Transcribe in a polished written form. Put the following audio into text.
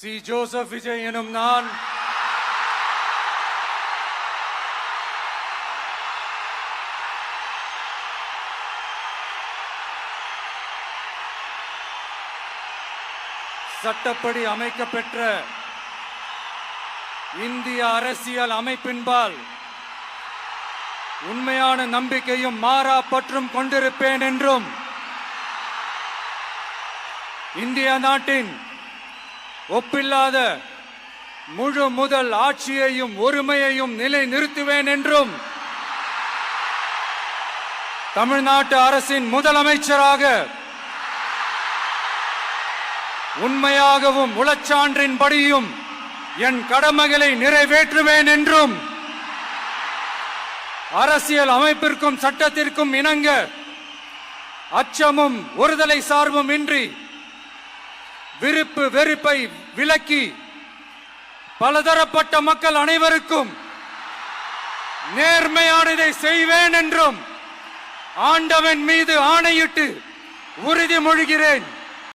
C. Joseph Vijay எனும் நான் சட்டப்படி அமைக்கப்பெற்ற இந்திய அரசியல் அமைப்பின்பால் உண்மையான நம்பிக்கையும் மாறா பற்றும் கொண்டிருப்பேன் என்றும் இந்திய நாட்டின் ஒப்பில்லாத முழு முதல் ஆட்சியையும் ஒருமையையும் நிலைநிறுத்துவேன் என்றும் தமிழ்நாட்டு அரசின் முதலமைச்சராக உண்மையாகவும் உளச்சான்றின்படியும் என் கடமைகளை நிறைவேற்றுவேன் என்றும் அரசியல் அமைப்பிற்கும் சட்டத்திற்கும் இணங்க அச்சமும் ஒருதலை சார்பும் இன்றி விருப்பு வெறுப்பை விலக்கி பலதரப்பட்ட மக்கள் அனைவருக்கும் நேர்மையானதை செய்வேன் என்றும் ஆண்டவன் மீது ஆணையிட்டு உறுதிமொழிகிறேன்.